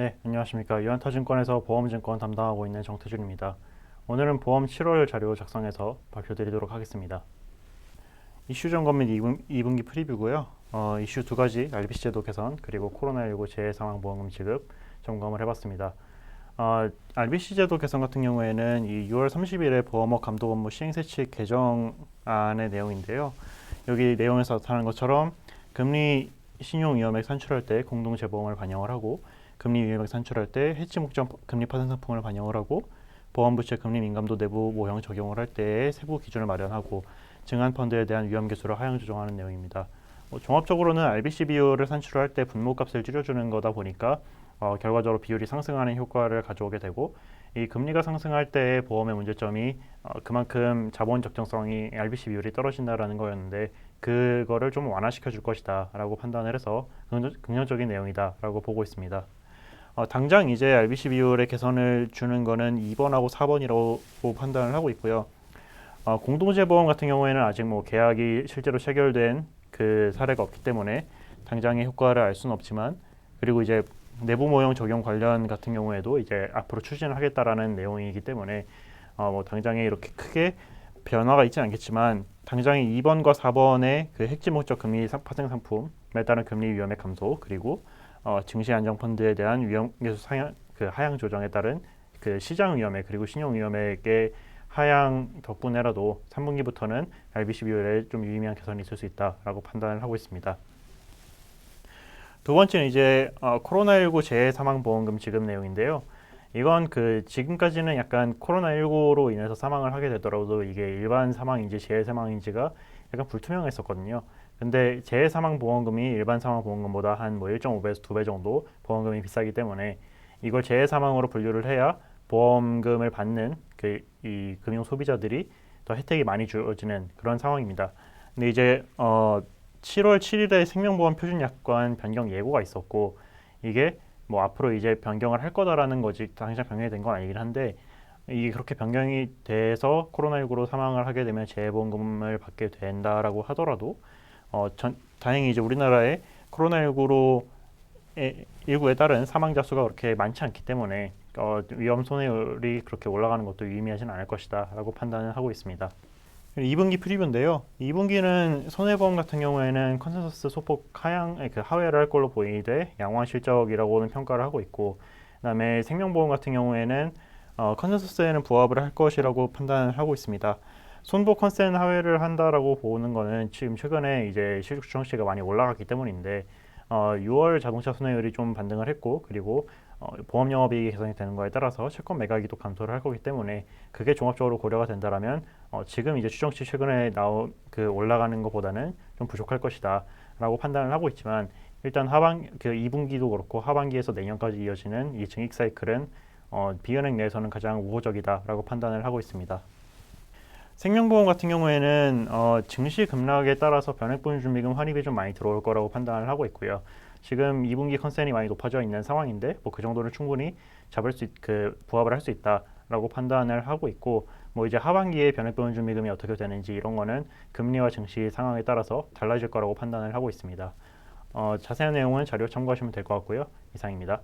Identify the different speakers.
Speaker 1: 네, 안녕하십니까. 유한타증권에서 보험증권 담당하고 있는 정태준입니다. 오늘은 보험 7월 자료 작성해서 발표드리도록 하겠습니다. 이슈 점검 및 2분기 프리뷰고요. 이슈 두 가지, RBC 제도 개선 그리고 코로나19 재해상황보험금 지급 점검을 해봤습니다. RBC 제도 개선 같은 경우에는 이 6월 30일에 보험업 감독 업무 시행세칙 개정안의 내용인데요. 여기 내용에서 나타난 것처럼 금리 신용 위험액 산출할 때 공동 재보험을 반영을 하고 금리 위험액 산출할 때 해지 목적 금리 파생 상품을 반영을 하고 보험부채 금리 민감도 내부 모형 적용을 할 때의 세부 기준을 마련하고 증한 펀드에 대한 위험 계수를 하향 조정하는 내용입니다. 종합적으로는 RBC 비율을 산출할 때 분모값을 줄여주는 거다 보니까 결과적으로 비율이 상승하는 효과를 가져오게 되고 이 금리가 상승할 때의 보험의 문제점이 그만큼 자본 적정성이 RBC 비율이 떨어진다라는 거였는데 그거를 좀 완화시켜 줄 것이다 라고 판단을 해서 긍정적인 내용이다 라고 보고 있습니다. 당장 이제 RBC 비율의 개선을 주는 거는 2번하고 4번이라고 판단을 하고 있고요. 공동재보험 같은 경우에는 아직 뭐 계약이 실제로 체결된 그 사례가 없기 때문에 당장의 효과를 알 수는 없지만 그리고 이제 내부 모형 적용 관련 같은 경우에도 이제 앞으로 추진을 하겠다라는 내용이기 때문에 뭐 당장에 이렇게 크게 변화가 있지는 않겠지만 당장에 2번과 4번의 그 핵지 목적 금리 파생 상품에 따른 금리 위험의 감소 그리고 증시 안정 펀드에 대한 위험 계수 하향 조정에 따른 그 시장 위험액 그리고 신용 위험액의 하향 덕분에라도 3분기부터는 RBC 비율에 좀 유의미한 개선이 있을 수 있다라고 판단을 하고 있습니다. 두 번째는 이제 코로나19 재해사망보험금 지급 내용인데요. 이건 그 지금까지는 약간 코로나19로 인해서 사망을 하게 되더라도 이게 일반 사망인지 재해 사망인지가 약간 불투명했었거든요. 근데 재해 사망 보험금이 일반 사망 보험금보다 한 뭐 1.5배에서 2배 정도 보험금이 비싸기 때문에 이걸 재해 사망으로 분류를 해야 보험금을 받는 이 금융 소비자들이 더 혜택이 많이 주어지는 그런 상황입니다. 근데 이제 7월 7일에 생명보험 표준약관 변경 예고가 있었고 이게 뭐 앞으로 이제 변경을 할 거다라는 거지 당장 변경이 된 건 아니긴 한데 이게 그렇게 변경이 돼서 코로나19로 사망을 하게 되면 재보험금을 받게 된다라고 하더라도 다행히 이제 우리나라에 코로나19로 19에 따른 사망자 수가 그렇게 많지 않기 때문에 위험 손해율이 그렇게 올라가는 것도 유의미하진 않을 것이다 라고 판단을 하고 있습니다. 2분기 프리뷰인데요. 2분기는 손해보험 같은 경우에는 컨센서스 소폭 하회를 할 걸로 보이되 양호한 실적이라고는 평가를 하고 있고 그다음에 생명보험 같은 경우에는 컨센서스에는 부합을 할 것이라고 판단을 하고 있습니다. 손보 컨센 하회를 한다라고 보는 거는 지금 최근에 이제 실적 추정치가 많이 올라갔기 때문인데 6월 자동차 손해율이 좀 반등을 했고 그리고 보험 영업이익이 개선이 되는 거에 따라서 채권 매각이도 감소를 할 거기 때문에 그게 종합적으로 고려가 된다라면 지금 이제 추정치 최근에 나온 그 올라가는 것보다는 좀 부족할 것이다 라고 판단을 하고 있지만 일단 2분기도 그렇고 하반기에서 내년까지 이어지는 이 증익 사이클은 비은행 내에서는 가장 우호적이다 라고 판단을 하고 있습니다. 생명보험 같은 경우에는 증시 급락에 따라서 변액보험준비금 환입이 좀 많이 들어올 거라고 판단을 하고 있고요. 지금 2분기 컨센이 많이 높아져 있는 상황인데 뭐 그 정도는 충분히 부합을 할 수 있다라고 판단을 하고 있고 뭐 이제 하반기에 변액보험준비금이 어떻게 되는지 이런 거는 금리와 증시 상황에 따라서 달라질 거라고 판단을 하고 있습니다. 자세한 내용은 자료 참고하시면 될 것 같고요. 이상입니다.